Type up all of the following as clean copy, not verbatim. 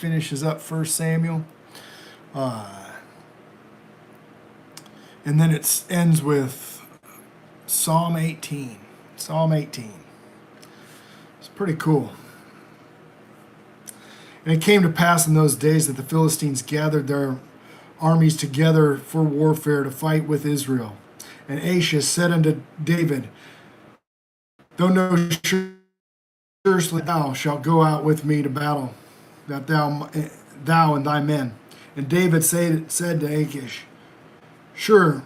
finishes up 1 Samuel. And then it ends with Psalm 18. Psalm 18. It's pretty cool. And it came to pass in those days that the Philistines gathered their armies together for warfare to fight with Israel. And Achish said unto David, Though no surely thou shalt go out with me to battle, that thou and thy men. And David said to Achish, Sure,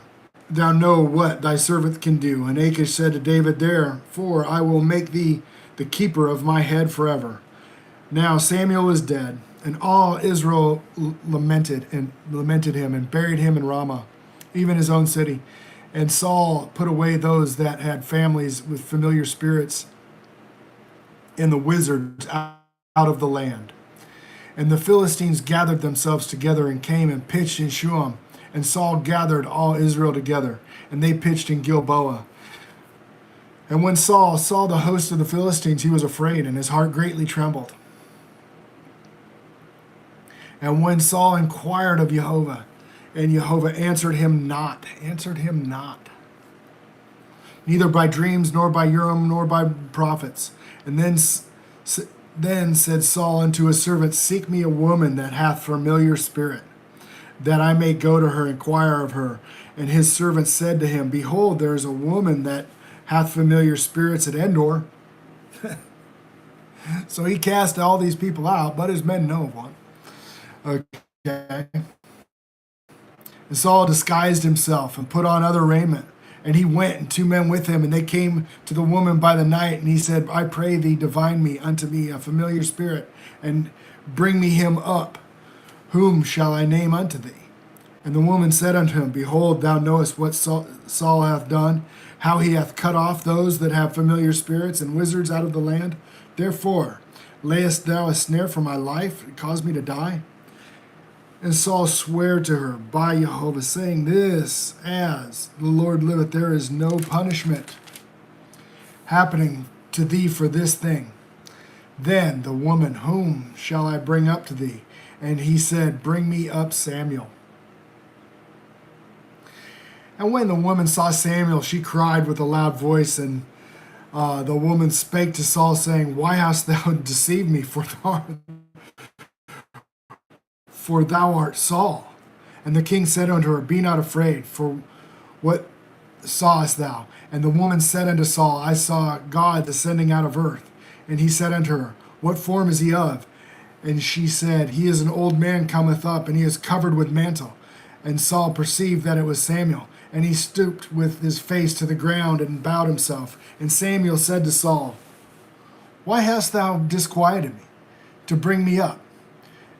thou know what thy servant can do. And Achish said to David, Therefore I will make thee the keeper of my head forever. Now Samuel was dead, and all Israel lamented him, and buried him in Ramah, even his own city. And Saul put away those that had families with familiar spirits and the wizards out of the land. And the Philistines gathered themselves together and came and pitched in Shuam. And Saul gathered all Israel together, and they pitched in Gilboa. And when Saul saw the host of the Philistines, he was afraid, and his heart greatly trembled. And when Saul inquired of Jehovah, and Jehovah answered him not, neither by dreams, nor by Urim, nor by prophets. And then said Saul unto his servant, Seek me a woman that hath familiar spirit, that I may go to her, inquire of her. And his servant said to him, Behold, there is a woman that hath familiar spirits at Endor. So he cast all these people out, but his men know of one. Okay. And Saul disguised himself and put on other raiment. And he went, and 2 men with him, and they came to the woman by the night. And he said, I pray thee, divine me unto me a familiar spirit, and bring me him up. Whom shall I name unto thee? And the woman said unto him, Behold, thou knowest what Saul hath done, how he hath cut off those that have familiar spirits and wizards out of the land. Therefore, layest thou a snare for my life, and cause me to die? And Saul sware to her by Jehovah, saying, This, as the Lord liveth, there is no punishment happening to thee for this thing. Then the woman, Whom shall I bring up to thee? And he said, Bring me up Samuel. And when the woman saw Samuel, she cried with a loud voice, and the woman spake to Saul, saying, Why hast thou deceived me? For thou art Saul. And the king said unto her, Be not afraid, for what sawest thou? And the woman said unto Saul, I saw God descending out of earth. And he said unto her, What form is he of? And she said, He is an old man cometh up, and he is covered with mantle. And Saul perceived that it was Samuel. And he stooped with his face to the ground and bowed himself. And Samuel said to Saul, Why hast thou disquieted me, to bring me up?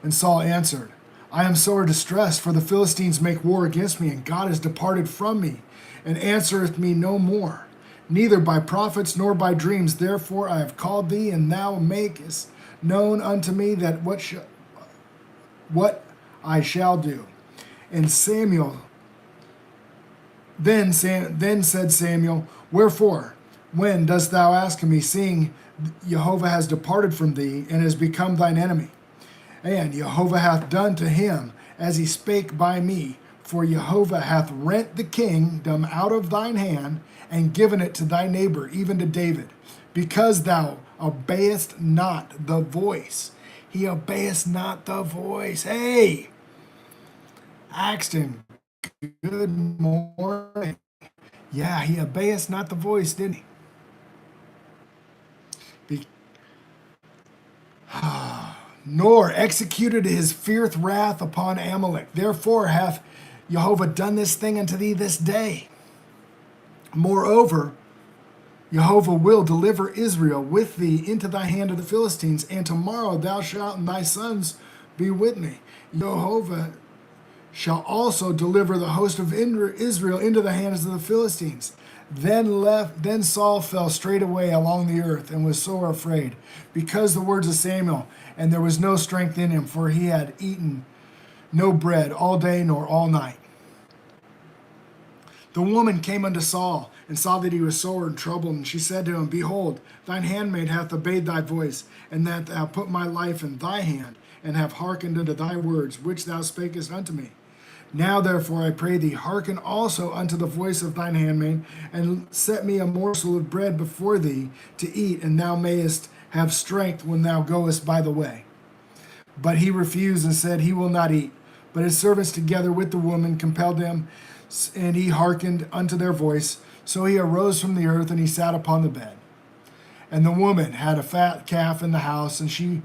And Saul answered, I am sore distressed, for the Philistines make war against me, and God is departed from me, and answereth me no more, neither by prophets nor by dreams. Therefore I have called thee, and thou makest known unto me that what I shall do. And Samuel, then said Samuel, Wherefore, when dost thou ask of me, seeing Jehovah has departed from thee, and has become thine enemy? And Jehovah hath done to him as he spake by me, for Jehovah hath rent the kingdom out of thine hand, and given it to thy neighbor, even to David, because thou obeyest not the voice. He obeyest not the voice. Hey, Axton, good morning. Yeah, he obeyest not the voice, didn't he? Nor executed his fierce wrath upon Amalek. Therefore hath Jehovah done this thing unto thee this day. Moreover, Jehovah will deliver Israel with thee into thy hand of the Philistines, and tomorrow thou shalt and thy sons be with me. Jehovah shall also deliver the host of Israel into the hands of the Philistines. Then Saul fell straightway along the earth, and was sore afraid, because the words of Samuel, and there was no strength in him, for he had eaten no bread all day nor all night. The woman came unto Saul, and saw that he was sore and troubled, and she said to him, Behold, thine handmaid hath obeyed thy voice, and that thou put my life in thy hand. and have hearkened unto thy words, which thou spakest unto me. Now therefore I pray thee, hearken also unto the voice of thine handmaid, and set me a morsel of bread before thee to eat, and thou mayest have strength when thou goest by the way. But he refused and said, he will not eat. But his servants together with the woman compelled him, and he hearkened unto their voice. So he arose from the earth, and he sat upon the bed. And the woman had a fat calf in the house, and she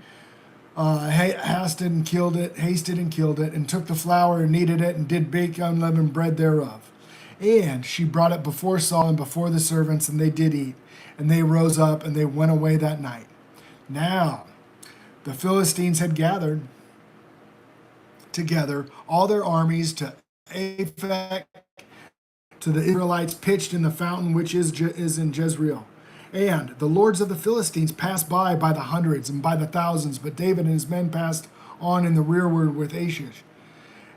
hasted and killed it, and took the flour and kneaded it, and did bake unleavened bread thereof. And she brought it before Saul and before the servants, and they did eat. And they rose up, and they went away that night. Now the Philistines had gathered together all their armies to Aphek, to the Israelites pitched in the fountain which is in Jezreel. And the lords of the Philistines passed by the hundreds and by the thousands, but David and his men passed on in the rearward with Achish.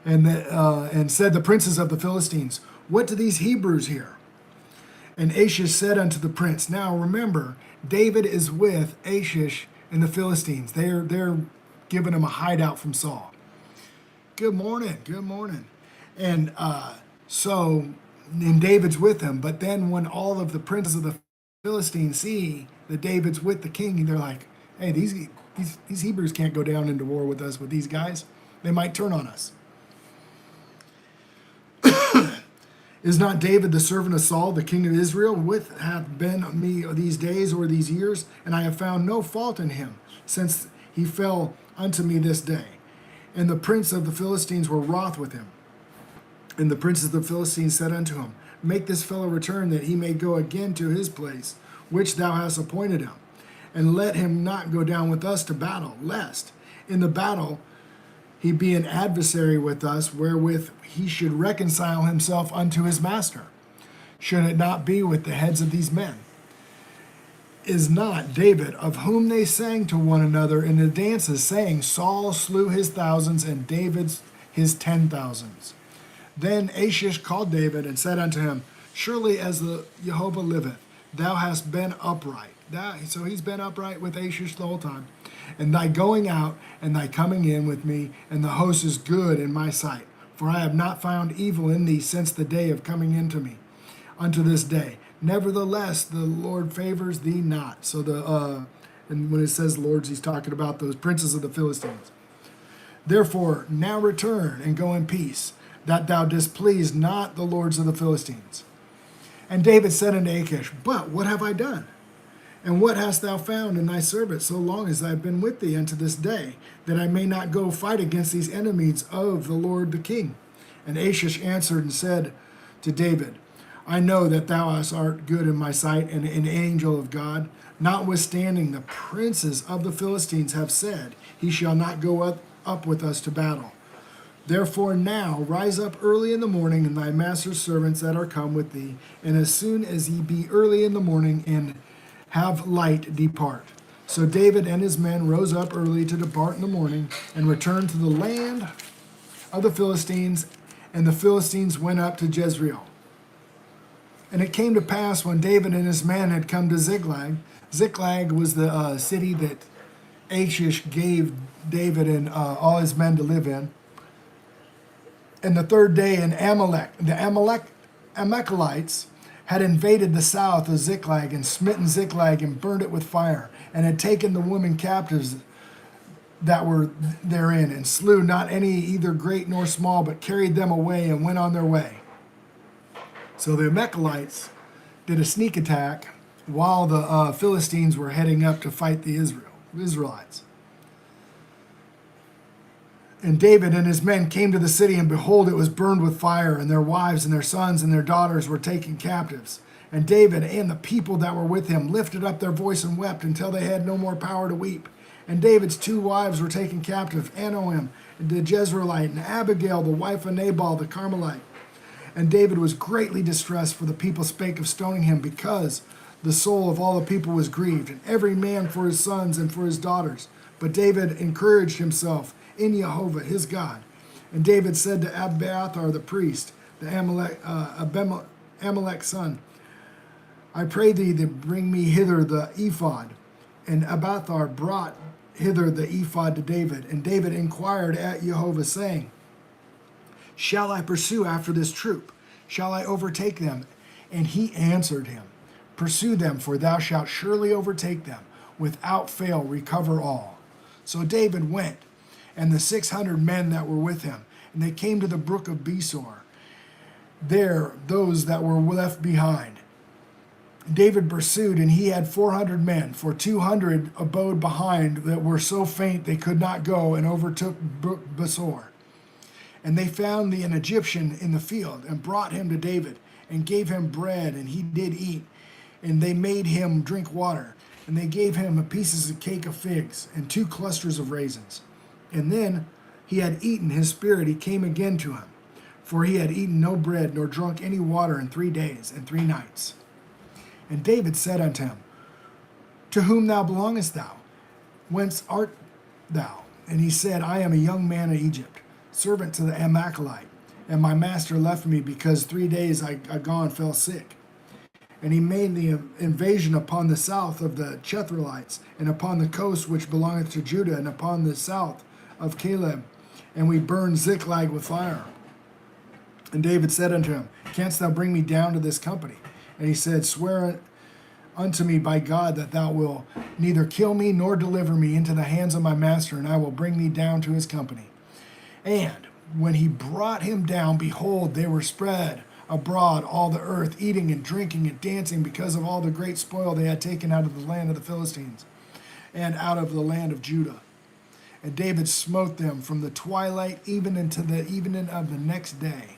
And said the princes of the Philistines, what do these Hebrews here? And Achish said unto the prince, now remember, David is with Achish and the Philistines. They're giving him a hideout from Saul. Good morning. And and David's with him. But then when all of the princes of the Philistines see that David's with the king, they're like, hey, these Hebrews can't go down into war with us, with these guys. They might turn on us. Is not David the servant of Saul, the king of Israel, with hath been me these days or these years? And I have found no fault in him, since he fell unto me this day. And the prince of the Philistines were wroth with him. And the princes of the Philistines said unto him, make this fellow return, that he may go again to his place, which thou hast appointed him. And let him not go down with us to battle, lest in the battle he be an adversary with us, wherewith he should reconcile himself unto his master. Should it not be with the heads of these men? Is not David, of whom they sang to one another in the dances, saying, Saul slew his thousands, and David's his 10,000s? Then Achish called David and said unto him, surely as the Jehovah liveth, thou hast been upright. So he's been upright with Achish the whole time. And thy going out and thy coming in with me, and the host is good in my sight. For I have not found evil in thee since the day of coming into me, unto this day. Nevertheless, the Lord favors thee not. So and when it says lords, he's talking about those princes of the Philistines. Therefore, now return and go in peace, that thou displease not the lords of the Philistines. And David said unto Achish, but what have I done? And what hast thou found in thy servant, so long as I have been with thee unto this day, that I may not go fight against these enemies of the Lord the king? And Achish answered and said to David, I know that thou art good in my sight, and an angel of God. Notwithstanding, the princes of the Philistines have said, he shall not go up with us to battle. Therefore now rise up early in the morning, and thy master's servants that are come with thee, and as soon as ye be early in the morning, and have light, depart. So David and his men rose up early to depart in the morning, and returned to the land of the Philistines, and the Philistines went up to Jezreel. And it came to pass, when David and his men had come to Ziklag, Ziklag was the city that Achish gave David and all his men to live in. And the third day in Amalek, the Amalekites had invaded the south of Ziklag, and smitten Ziklag, and burned it with fire, and had taken the women captives that were therein, and slew not any, either great nor small, but carried them away, and went on their way. So the Amalekites did a sneak attack while the Philistines were heading up to fight the Israelites. And David and his men came to the city, and behold, it was burned with fire, and their wives and their sons and their daughters were taken captives. And David and the people that were with him lifted up their voice and wept until they had no more power to weep. And David's 2 wives were taken captive, Anoam the Jezreelite, and Abigail the wife of Nabal the Carmelite. And David was greatly distressed, for the people spake of stoning him, because the soul of all the people was grieved, and every man for his sons and for his daughters. But David encouraged himself in Jehovah his God. And David said to Abiathar the priest, the Amalek's son, I pray thee to bring me hither the ephod. And Abiathar brought hither the ephod to David. And David inquired at Jehovah, saying, shall I pursue after this troop? Shall I overtake them? And he answered him, pursue them, for thou shalt surely overtake them. Without fail recover all. So David went, and the 600 men that were with him, and they came to the brook of Besor. There those that were left behind. David pursued, and he had 400 men, for 200 abode behind that were so faint they could not go, and overtook brook Besor. And they found an Egyptian in the field, and brought him to David, and gave him bread, and he did eat. And they made him drink water, and they gave him a pieces of cake of figs, and 2 clusters of raisins. And then he had eaten, his spirit, he came again to him, for he had eaten no bread, nor drunk any water in 3 days and 3 nights. And David said unto him, to whom thou belongest thou? Whence art thou? And he said, I am a young man of Egypt, servant to the Amalekite, and my master left me, because 3 days I gone fell sick. And he made the invasion upon the south of the Chetherites, and upon the coast which belongeth to Judah, and upon the south of Caleb. And we burned Ziklag with fire. And David said unto him, canst thou bring me down to this company? And he said, swear unto me by God that thou wilt neither kill me nor deliver me into the hands of my master, and I will bring thee down to his company. And when he brought him down, behold, they were spread abroad all the earth, eating and drinking and dancing, because of all the great spoil they had taken out of the land of the Philistines and out of the land of Judah. And David smote them from the twilight even into the evening of the next day.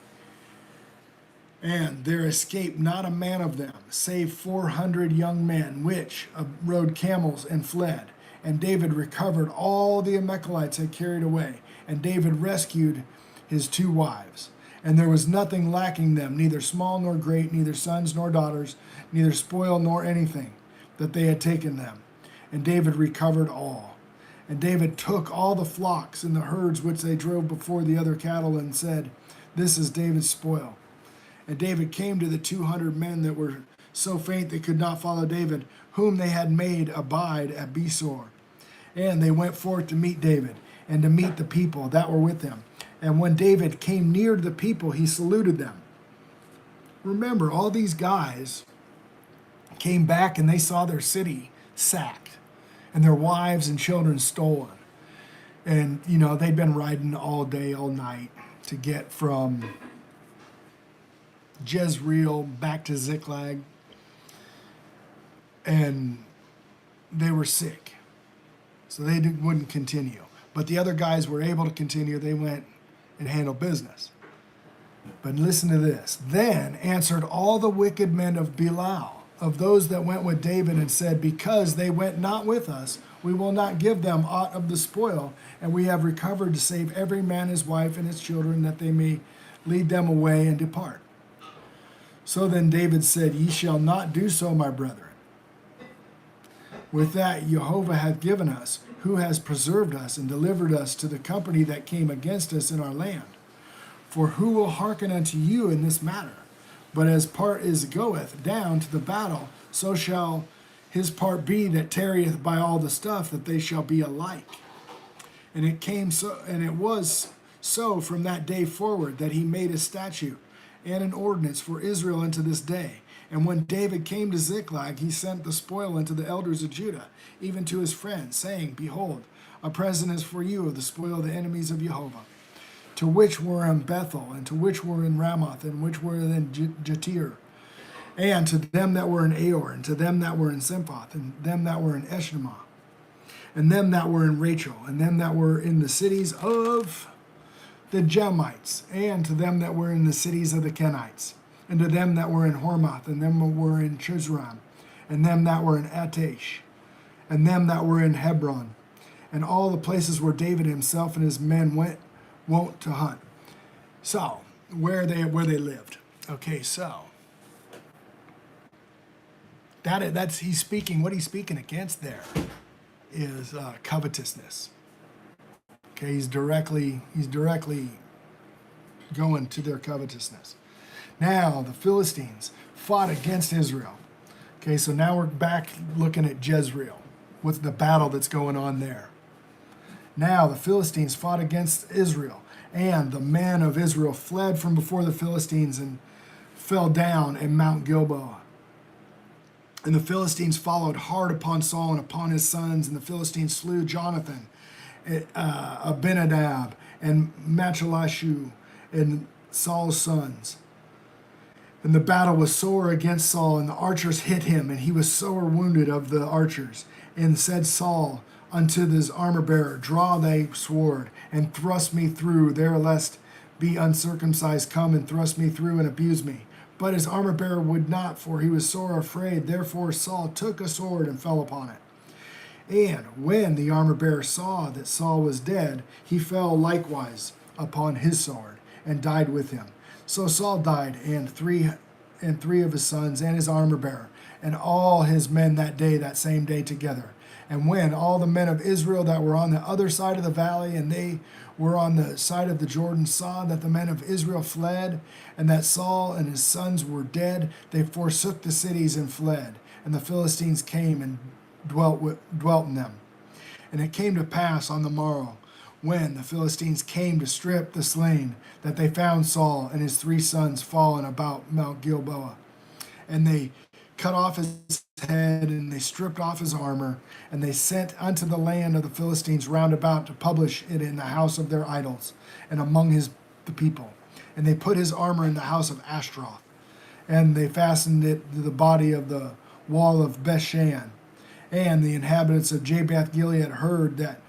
And there escaped not a man of them, save 400 young men, which rode camels and fled. And David recovered all the Amalekites had carried away. And David rescued his 2 wives. And there was nothing lacking them, neither small nor great, neither sons nor daughters, neither spoil nor anything, that they had taken them. And David recovered all. And David took all the flocks and the herds which they drove before the other cattle, and said, this is David's spoil. And David came to the 200 men that were so faint they could not follow David, whom they had made abide at Besor. And they went forth to meet David, and to meet the people that were with him. And when David came near to the people, he saluted them. Remember, all these guys came back and they saw their city sacked and their wives and children stolen. And, they'd been riding all day, all night to get from Jezreel back to Ziklag. And they were sick. So they wouldn't continue. But the other guys were able to continue. They went and handled business. But listen to this. Then answered all the wicked men of Belial, of those that went with David, and said, because they went not with us, we will not give them aught of the spoil, and we have recovered to save every man his wife and his children, that they may lead them away and depart. So then David said, ye shall not do so, my brethren. With that Jehovah hath given us, who has preserved us and delivered us to the company that came against us in our land. For who will hearken unto you in this matter? But as part is goeth down to the battle, so shall his part be that tarrieth by all the stuff, that they shall be alike. And it was so from that day forward, that he made a statute and an ordinance for Israel unto this day. And when David came to Ziklag, he sent the spoil unto the elders of Judah, even to his friends, saying, behold, a present is for you of the spoil of the enemies of Jehovah, to which were in Bethel, and to which were in Ramoth, and which were in Jatir, and to them that were in Aor, and to them that were in Symphoth, and them that were in Eshnemah, and them that were in Rachel, and them that were in the cities of the Jamites, and to them that were in the cities of the Kenites, and to them that were in Hormath, and them that were in Chizron, and them that were in Attash, and them that were in Hebron, and all the places where David himself and his men wont to hunt. So, where they lived. Okay, so that's he's speaking. What he's speaking against there is covetousness. Okay, he's directly going to their covetousness. Now the Philistines fought against Israel. Okay, so now we're back looking at Jezreel with the battle that's going on there. Now the Philistines fought against Israel, and the men of Israel fled from before the Philistines and fell down at Mount Gilboa. And the Philistines followed hard upon Saul and upon his sons, and the Philistines slew Jonathan, Abinadab, and Machalashu, and Saul's sons. And the battle was sore against Saul, and the archers hit him, and he was sore wounded of the archers. And said Saul unto his armor bearer, Draw thy sword, and thrust me through there, lest be uncircumcised come and thrust me through and abuse me. But his armor bearer would not, for he was sore afraid. Therefore Saul took a sword and fell upon it. And when the armor bearer saw that Saul was dead, he fell likewise upon his sword, and died with him. So Saul died, and three of his sons, and his armor bearer, and all his men that same day together. And when all the men of Israel that were on the other side of the valley, and they were on the side of the Jordan, saw that the men of Israel fled, and that Saul and his sons were dead, they forsook the cities and fled. And the Philistines came and dwelt in them. And it came to pass on the morrow, when the Philistines came to strip the slain, that they found Saul and his 3 sons fallen about Mount Gilboa. And they cut off his head, and they stripped off his armor, and they sent unto the land of the Philistines round about to publish it in the house of their idols, and among the people. And they put his armor in the house of Ashtaroth, and they fastened it to the body of the wall of Bethshan. And the inhabitants of Jabesh Gilead heard that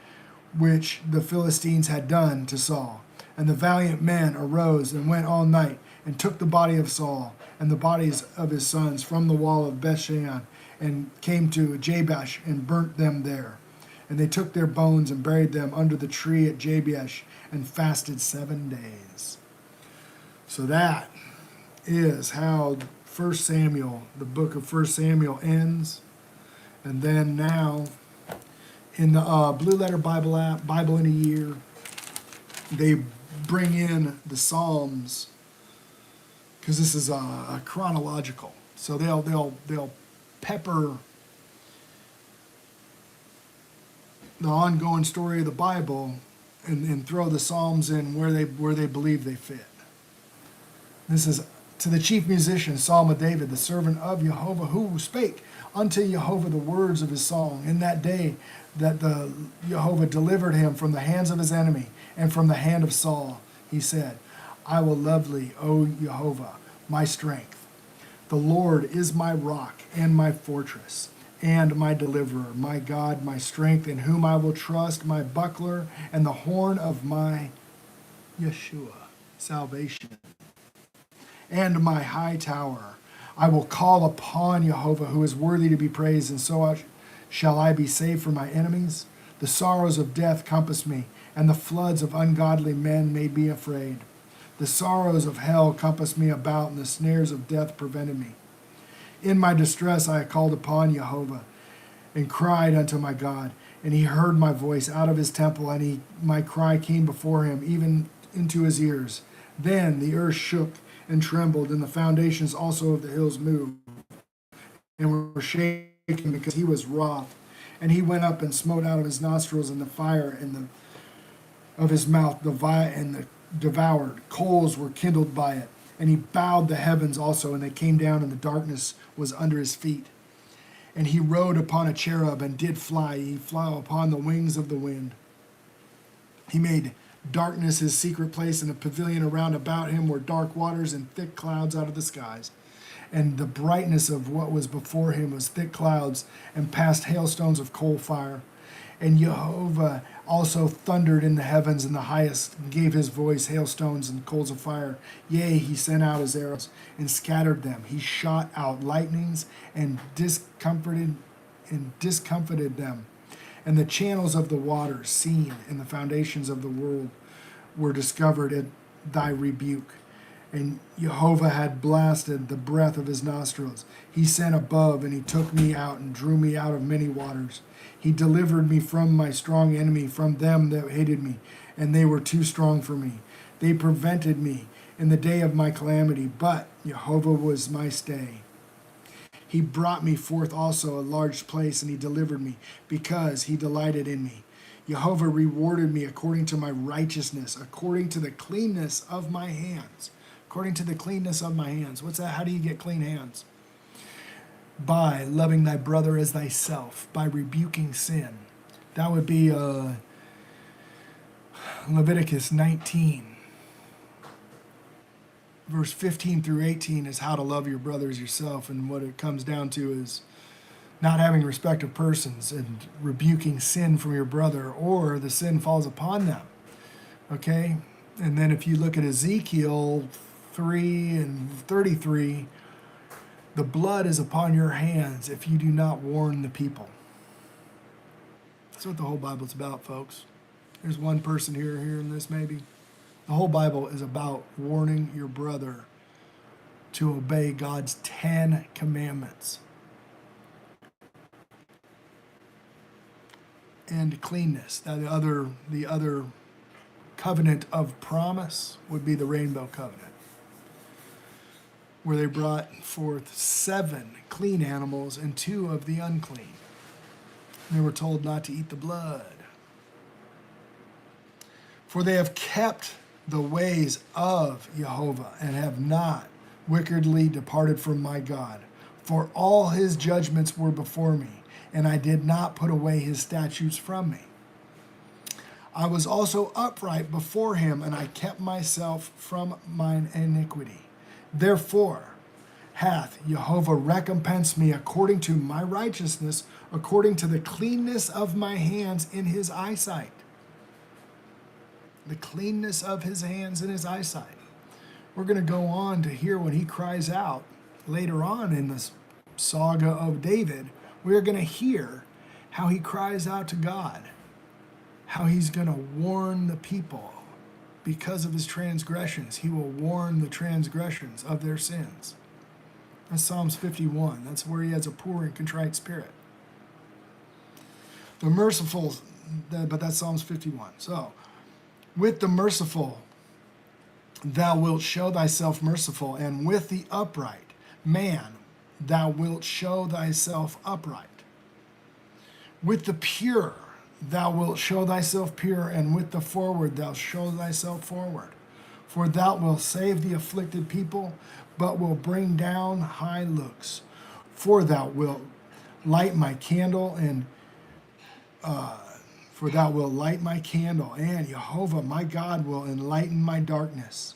which the Philistines had done to Saul. And the valiant men arose and went all night, and took the body of Saul and the bodies of his sons from the wall of Bethshan, and came to Jabesh and burnt them there. And they took their bones and buried them under the tree at Jabesh, and fasted 7 days. So that is how 1 Samuel, the book of 1 Samuel ends. And then now, in the Blue Letter Bible app, Bible in a Year, they bring in the Psalms, because this is a chronological. So they'll pepper the ongoing story of the Bible and throw the Psalms in where they believe they fit. This is to the chief musician, Psalm of David, the servant of Jehovah, who spake unto Jehovah the words of his song in that day that the Jehovah delivered him from the hands of his enemy and from the hand of Saul. He said, I will love thee, O Jehovah, my strength. The Lord is my rock and my fortress and my deliverer, my God, my strength, in whom I will trust, my buckler and the horn of my Yeshua, salvation, and my high tower. I will call upon Jehovah, who is worthy to be praised, and so shall I be saved from my enemies. The sorrows of death compass me, and the floods of ungodly men made me afraid. The sorrows of hell compassed me about, and the snares of death prevented me. In my distress I called upon Jehovah, and cried unto my God, and he heard my voice out of his temple, and my cry came before him, even into his ears. Then the earth shook and trembled, and the foundations also of the hills moved, and were shaken, because he was wroth. And he went up and smote out of his nostrils, and the fire of his mouth devoured. Coals were kindled by it. And he bowed the heavens also, and they came down, and the darkness was under his feet. And he rode upon a cherub, and did fly. He flew upon the wings of the wind. He made darkness his secret place, and a pavilion around about him were dark waters and thick clouds out of the skies. And the brightness of what was before him was thick clouds, and past hailstones of coal fire. And Jehovah also thundered in the heavens in the highest, and gave his voice, hailstones and coals of fire. Yea, he sent out his arrows, and scattered them. He shot out lightnings, and discomfited them. And the channels of the waters, seen in the foundations of the world, were discovered at thy rebuke. And Jehovah had blasted the breath of his nostrils. He sent above, and he took me out, and drew me out of many waters. He delivered me from my strong enemy, from them that hated me, and they were too strong for me. They prevented me in the day of my calamity, but Jehovah was my stay. He brought me forth also a large place, and he delivered me, because he delighted in me. Jehovah rewarded me according to my righteousness, according to the cleanness of my hands. According to the cleanness of my hands. What's that? How do you get clean hands? By loving thy brother as thyself, by rebuking sin. That would be Leviticus 19. Verse 15 through 18 is how to love your brother as yourself. And what it comes down to is not having respect of persons and rebuking sin from your brother, or the sin falls upon them. Okay? And then if you look at Ezekiel 3 and 33, the blood is upon your hands if you do not warn the people. That's what the whole Bible's about, folks. There's one person here hearing this maybe. The whole Bible is about warning your brother to obey God's 10 commandments. And cleanness. Now the other covenant of promise would be the rainbow covenant, where they brought forth 7 clean animals and 2 of the unclean. They were told not to eat the blood. For they have kept the ways of Jehovah and have not wickedly departed from my God. For all his judgments were before me, and I did not put away his statutes from me. I was also upright before him, and I kept myself from mine iniquity. Therefore hath Jehovah recompensed me according to my righteousness, according to the cleanness of my hands in his eyesight. The cleanness of his hands in his eyesight. We're going to go on to hear when he cries out later on in this saga of David. We're going to hear how he cries out to God, how he's going to warn the people because of his transgressions. He will warn the transgressions of their sins. That's Psalms 51. That's where he has a poor and contrite spirit. The merciful, but that's Psalms 51. So, with the merciful, thou wilt show thyself merciful, and with the upright man, thou wilt show thyself upright. With the pure, thou wilt show thyself pure, and with the forward, thou show thyself forward. For thou wilt save the afflicted people, but will bring down high looks. For thou wilt light my candle, and and Jehovah my God will enlighten my darkness.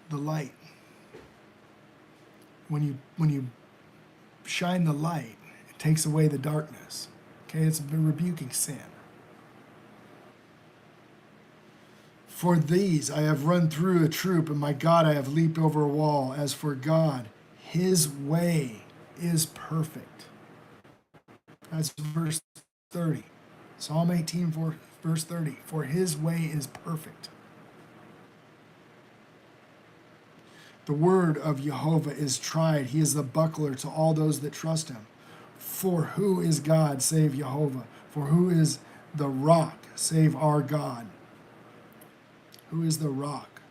The light. When you shine the light, it takes away the darkness. Okay, it's been rebuking sin. For these I have run through a troop, and my God I have leaped over a wall. As for God, his way is perfect. That's verse 30. Psalm 18, verse 30. For his way is perfect. The word of Jehovah is tried. He is the buckler to all those that trust him. For who is God save Jehovah? For who is the rock save our God? Who is the rock?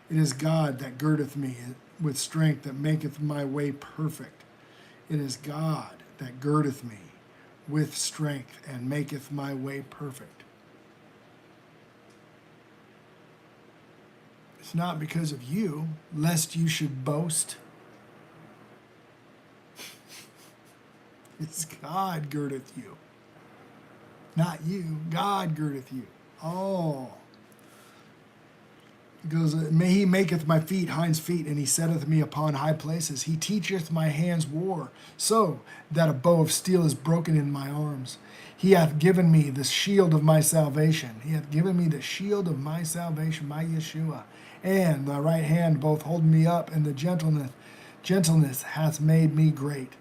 It is God that girdeth me with strength, that maketh my way perfect. It is God that girdeth me with strength and maketh my way perfect. It's not because of you, lest you should boast. It's God girdeth you. Not you, God girdeth you. Oh. It goes, he maketh my feet hinds feet, and he setteth me upon high places. He teacheth my hands war, so that a bow of steel is broken in my arms. He hath given me the shield of my salvation. He hath given me the shield of my salvation, my Yeshua. And thy right hand both hold me up, and the gentleness hath made me great.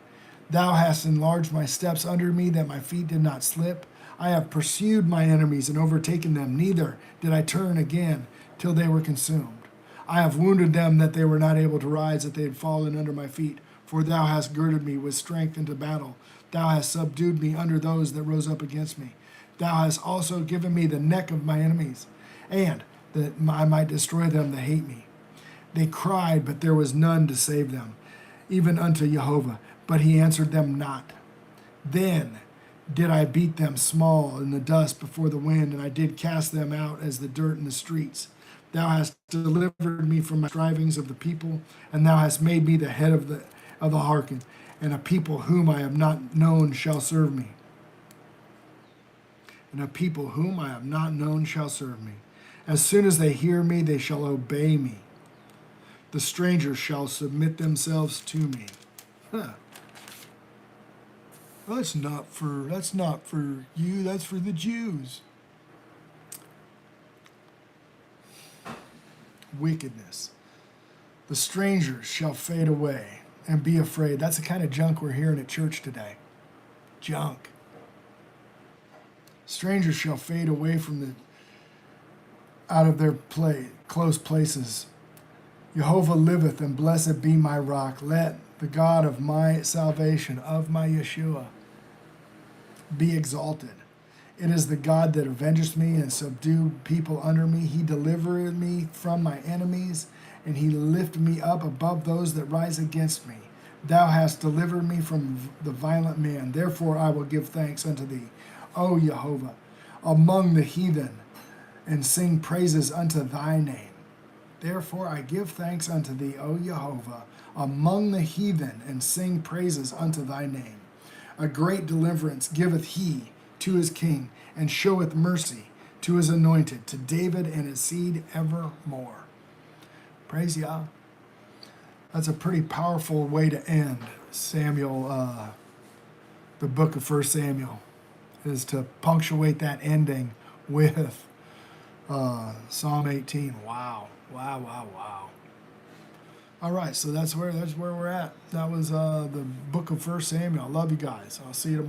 Thou hast enlarged my steps under me, that my feet did not slip. I have pursued my enemies and overtaken them, neither did I turn again till they were consumed. I have wounded them that they were not able to rise, that they had fallen under my feet. For thou hast girded me with strength into battle. Thou hast subdued me under those that rose up against me. Thou hast also given me the neck of my enemies, and that I might destroy them that hate me. They cried, but there was none to save them, even unto Jehovah, but he answered them not. Then did I beat them small in the dust before the wind, and I did cast them out as the dirt in the streets. Thou hast delivered me from my strivings of the people, and thou hast made me the head of the hearken, and a people whom I have not known shall serve me. And a people whom I have not known shall serve me. As soon as they hear me, they shall obey me. The strangers shall submit themselves to me. Huh. Well, that's not for you, that's for the Jews. Wickedness. The strangers shall fade away and be afraid. That's the kind of junk we're hearing at church today. Junk. Strangers shall fade away from out of their close places. Jehovah liveth, and blessed be my rock. Let the God of my salvation, of my Yeshua, be exalted. It is the God that avengeth me and subdued people under me. He delivered me from my enemies, and he lifted me up above those that rise against me. Thou hast delivered me from the violent man. Therefore I will give thanks unto thee, O Jehovah, among the heathen, and sing praises unto thy name. Therefore I give thanks unto thee, O Jehovah, among the heathen, and sing praises unto thy name. A great deliverance giveth he to his king, and showeth mercy to his anointed, to David and his seed evermore. Praise Yah. That's a pretty powerful way to end Samuel, the book of 1 Samuel, is to punctuate that ending with Psalm 18. Wow. Wow. All right, so that's where we're at. That was the book of 1 Samuel. I love you guys. I'll see you tomorrow.